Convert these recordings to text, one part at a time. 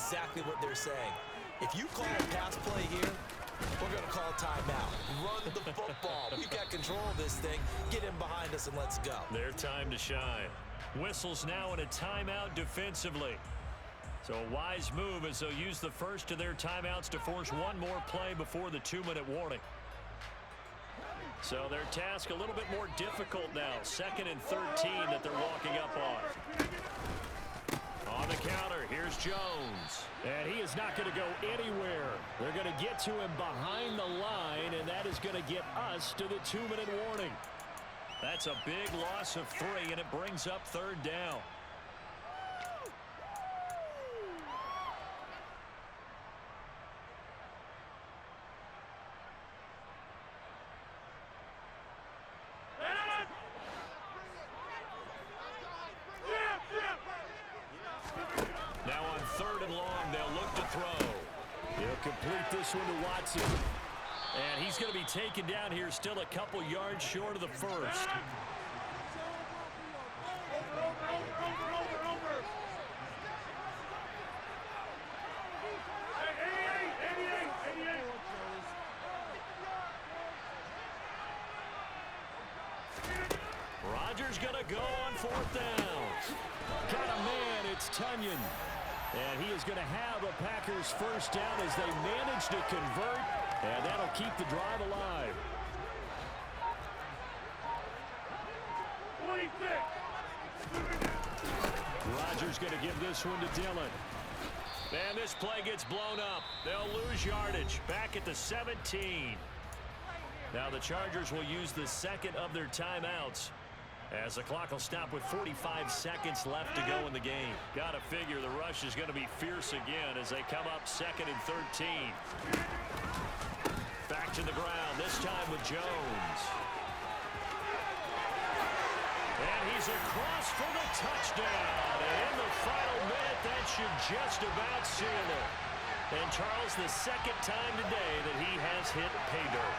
exactly what they're saying. If you call a pass play here, we're going to call timeout. Run the football. We've got control of this thing. Get him behind us and let's go. Their time to shine. Whistles now in a timeout defensively. So a wise move as they'll use the first of their timeouts to force one more play before the 2-minute warning. So their task a little bit more difficult now. 2nd and 13 that they're walking up on. On the counter, here's Jones. And he is not going to go anywhere. They're going to get to him behind the line, and that is going to get us to the 2-minute warning. That's a big loss of 3, and it brings up 3rd down. Now on 3rd and long, they'll look to throw. He'll complete this one to Watson. And he's going to be taken down here, still a couple yards short of the first. Rodgers going to go on 4th down. Got a man, it's Tunyon. And he is going to have a Packers first down as they manage to convert, and that'll keep the drive alive. Rodgers going to give this one to Dillon. And this play gets blown up. They'll lose yardage back at the 17. Now the Chargers will use the 2nd of their timeouts, as the clock will stop with 45 seconds left to go in the game. Got to figure the rush is going to be fierce again as they come up 2nd and 13. Back to the ground, this time with Jones. And he's across for the touchdown. And in the final minute, that should just about seal it. And Charles, the 2nd time today that he has hit pay dirt.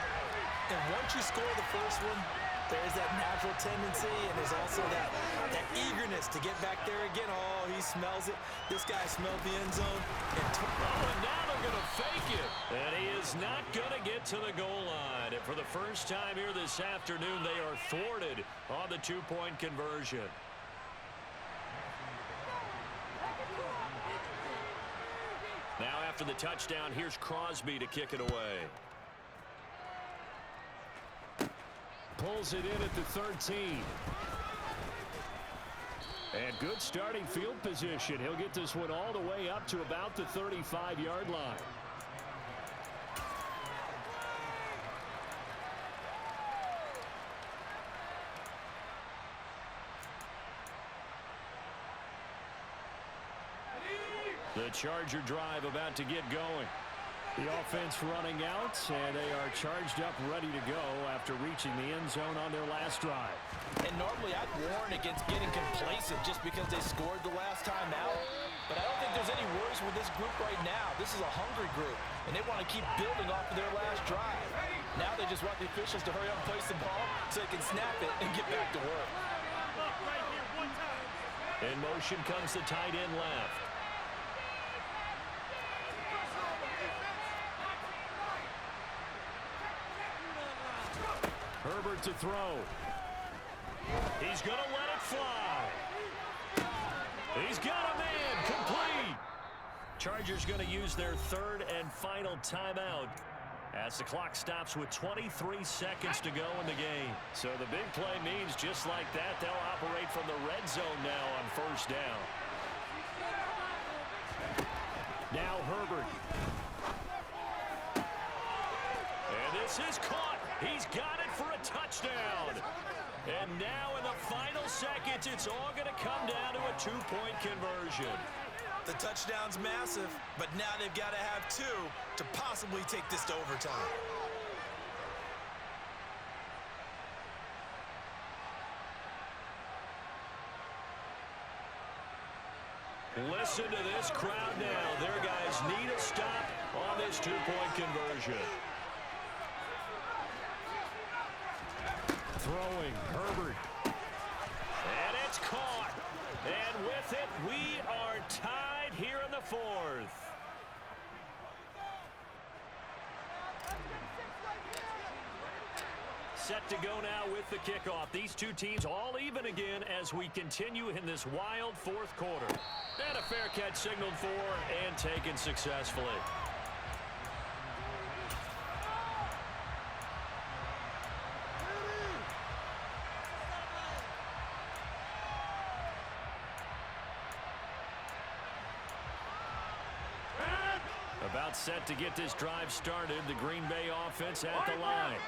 And once you score the first one, there's that natural tendency, and there's also that eagerness to get back there again. Oh, he smells it. This guy smelled the end zone. And now they're going to fake it. And he is not going to get to the goal line. And for the first time here this afternoon, they are thwarted on the 2-point conversion. Now after the touchdown, here's Crosby to kick it away. Pulls it in at the 13. And good starting field position. He'll get this one all the way up to about the 35-yard line. The Charger drive about to get going. The offense running out, and they are charged up, ready to go after reaching the end zone on their last drive. And normally I'd warn against getting complacent just because they scored the last time out. But I don't think there's any worries with this group right now. This is a hungry group, and they want to keep building off of their last drive. Now they just want the officials to hurry up and place the ball so they can snap it and get back to work. In motion comes the tight end left. Herbert to throw. He's going to let it fly. He's got a man, complete. Chargers going to use their 3rd and final timeout as the clock stops with 23 seconds to go in the game. So the big play means just like that, they'll operate from the red zone now on 1st down. Now Herbert. And this is caught. He's got it for a touchdown. And now in the final seconds, it's all going to come down to a 2-point conversion. The touchdown's massive, but now they've got to have 2 to possibly take this to overtime. Listen to this crowd now. Their guys need a stop on this 2-point conversion. Throwing, Herbert. And it's caught. And with it, we are tied right here in the fourth. Set to go now with the kickoff. These two teams all even again as we continue in this wild fourth quarter. And a fair catch signaled for and taken successfully. About set to get this drive started. The Green Bay offense at the line.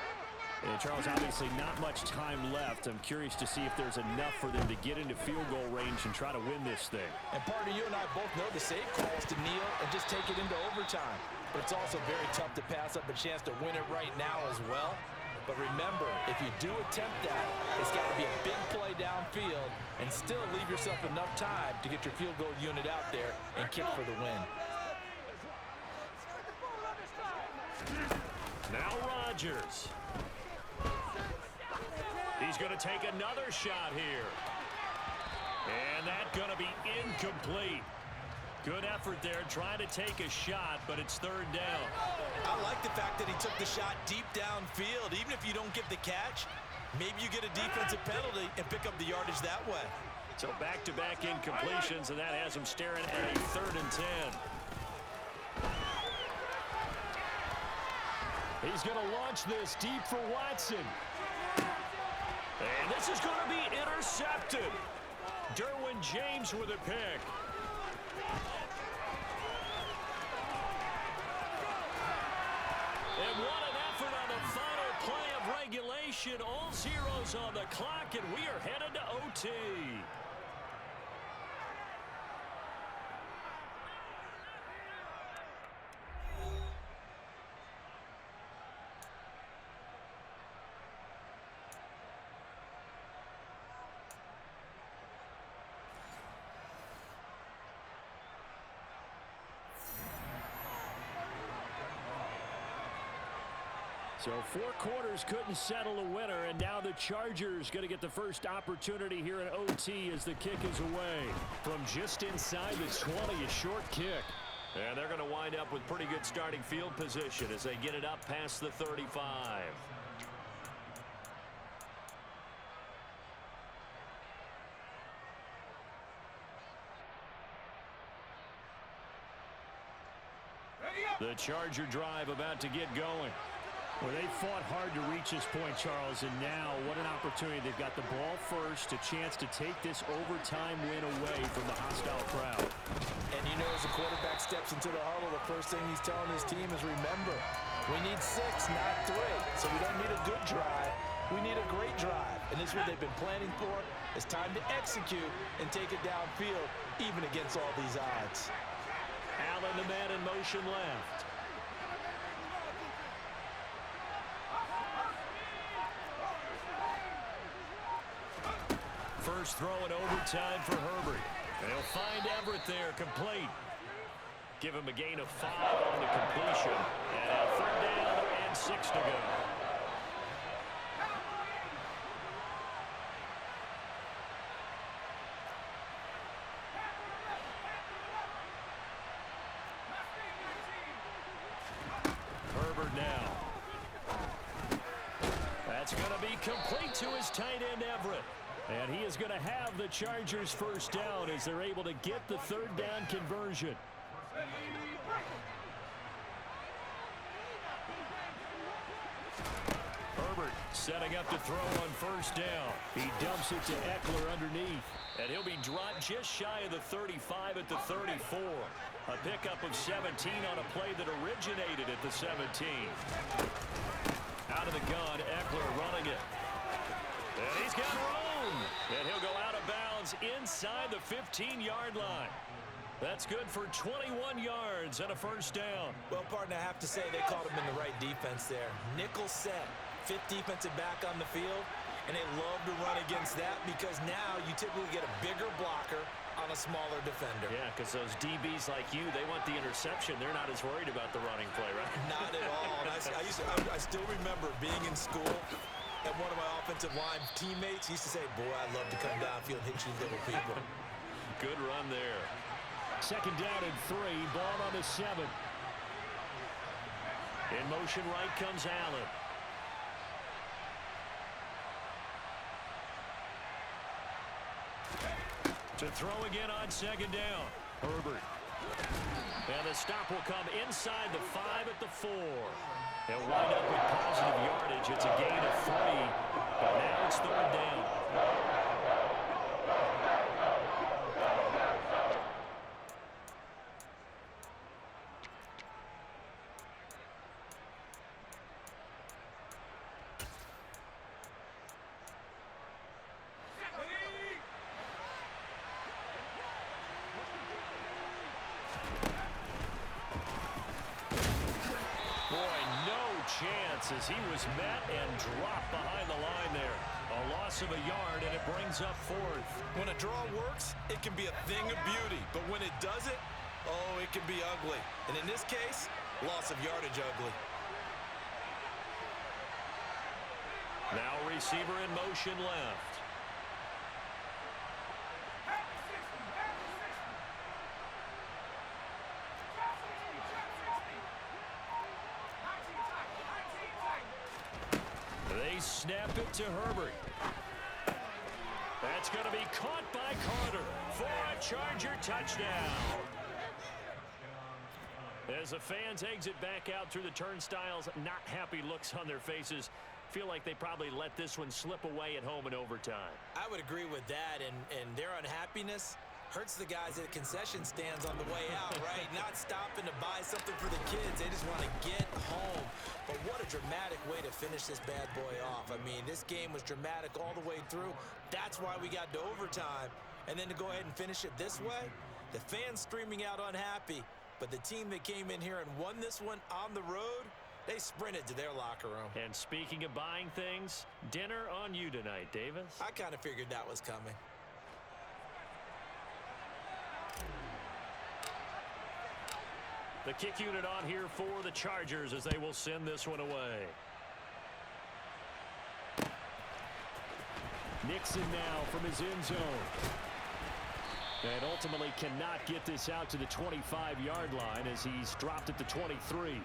And Charles, obviously not much time left. I'm curious to see if there's enough for them to get into field goal range and try to win this thing. And partner, you and I both know the safe call is to kneel and just take it into overtime. But it's also very tough to pass up a chance to win it right now as well. But remember, if you do attempt that, it's got to be a big play downfield and still leave yourself enough time to get your field goal unit out there and kick for the win. Now Rodgers. He's going to take another shot here. And that's going to be incomplete. Good effort there trying to take a shot, but it's third down. I like the fact that he took the shot deep downfield. Even if you don't get the catch, maybe you get a defensive penalty and pick up the yardage that way. So back-to-back incompletions, and that has him staring at a 3rd and 10. He's going to launch this deep for Watson. And this is going to be intercepted. Derwin James with a pick. And what an effort on the final play of regulation. All zeros on the clock, and we are headed to OT. So 4 quarters couldn't settle a winner, and now the Chargers going to get the first opportunity here in OT as the kick is away. From just inside the 20, a short kick. And they're going to wind up with pretty good starting field position as they get it up past the 35. The Charger drive about to get going. Well, they fought hard to reach this point, Charles, and now what an opportunity. They've got the ball first, a chance to take this overtime win away from the hostile crowd. And you know, as the quarterback steps into the huddle, the first thing he's telling his team is, remember, we need 6, not 3. So we don't need a good drive. We need a great drive. And this is what they've been planning for. It's time to execute and take it downfield, even against all these odds. Allen, the man in motion left. First throw in overtime for Herbert. And he'll find Everett there, complete. Give him a gain of 5 on the completion. And 3rd down and 6 to go. Herbert now. That's going to be complete to his tight end, Everett. And he is going to have the Chargers first down as they're able to get the 3rd down conversion. Herbert setting up to throw on first down. He dumps it to Eckler underneath. And he'll be dropped just shy of the 35 at the 34. A pickup of 17 on a play that originated at the 17. Out of the gun, Eckler running it. And he's got room. And he'll go out of bounds inside the 15-yard line. That's good for 21 yards and a first down. Well, partner, I have to say they called him in the right defense there. Nickel set, 5th defensive back on the field, and they love to run against that because now you typically get a bigger blocker on a smaller defender. Yeah, because those DBs like you, they want the interception. They're not as worried about the running play, right? Not at all. And I still remember being in school, and one of my offensive line teammates used to say, boy, I'd love to come downfield and hit you little people. Good run there. Second down and 3. Ball on the 7. In motion right comes Allen. To throw again on second down. Herbert. And the stop will come inside the 5 at the 4. They'll wind up with positive yardage. It's a gain of 3. But now it's third down. As he was met and dropped behind the line there. A loss of a yard, and it brings up fourth. When a draw works, it can be a thing of beauty. But when it doesn't, oh, it can be ugly. And in this case, loss of yardage ugly. Now receiver in motion left. Snap it to Herbert. That's going to be caught by Carter for a Charger touchdown. As the fans exit back out through the turnstiles, not happy looks on their faces. Feel like they probably let this one slip away at home in overtime. I would agree with that, and their unhappiness hurts the guys at concession stands on the way out, right? Not stopping to buy something for the kids. They just want to get home. But what a dramatic way to finish this bad boy off. I mean, this game was dramatic all the way through. That's why we got to overtime. And then to go ahead and finish it this way, the fans streaming out unhappy. But the team that came in here and won this one on the road, they sprinted to their locker room. And speaking of buying things, dinner on you tonight, Davis. I kind of figured that was coming. The kick unit on here for the Chargers as they will send this one away. Nixon now from his end zone. And ultimately cannot get this out to the 25-yard line as he's dropped at the 23.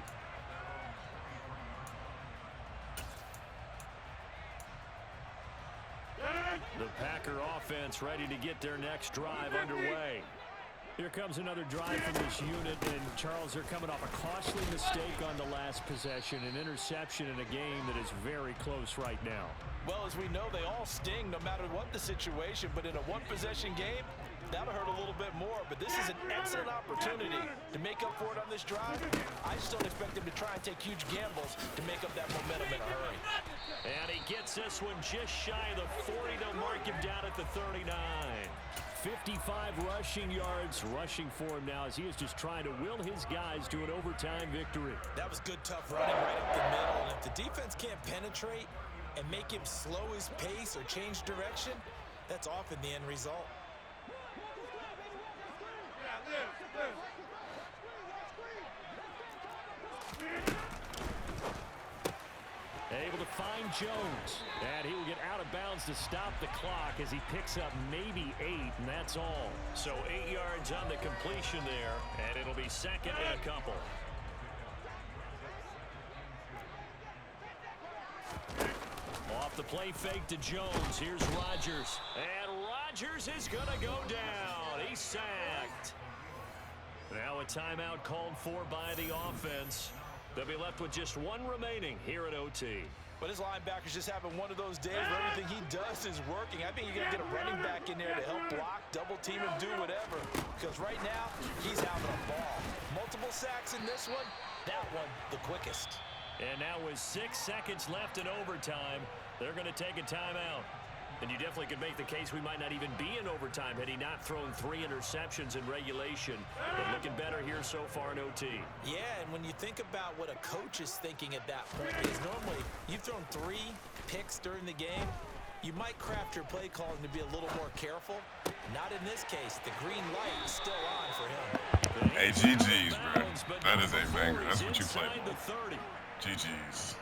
The Packer offense ready to get their next drive underway. Here comes another drive from this unit, and Charles, they're coming off a costly mistake on the last possession, an interception in a game that is very close right now. Well, as we know, they all sting no matter what the situation, but in a one-possession game, that'll hurt a little bit more. But this is an excellent opportunity to make up for it on this drive. I just don't expect them to try and take huge gambles to make up that momentum in a hurry. And he gets this one just shy of the 40 to mark him down at the 39. 55 rushing yards rushing for him now as he is just trying to will his guys to an overtime victory. That was good, tough running right up the middle. And if the defense can't penetrate and make him slow his pace or change direction, that's often the end result. Able to find Jones, and he will get out of bounds to stop the clock as he picks up maybe 8, and that's all. So 8 yards on the completion there, and it'll be second and a couple. Off the play fake to Jones. Here's Rodgers, and Rodgers is going to go down. He's sacked. Now a timeout called for by the offense. They'll be left with just one remaining here at OT. But his linebacker's just having one of those days where everything he does is working. I think you got to get a running back in there to help block, double team him, do whatever. Because right now, he's having a ball. Multiple sacks in this one. That one, the quickest. And now with 6 seconds left in overtime, they're going to take a timeout. And you definitely could make the case we might not even be in overtime had he not thrown 3 interceptions in regulation. But looking better here so far in OT. Yeah, and when you think about what a coach is thinking at that point is normally you've thrown 3 picks during the game. You might craft your play calling to be a little more careful. Not in this case. The green light is still on for him. Hey, GG's, bro. That is a banger. That's what you play for. GG's.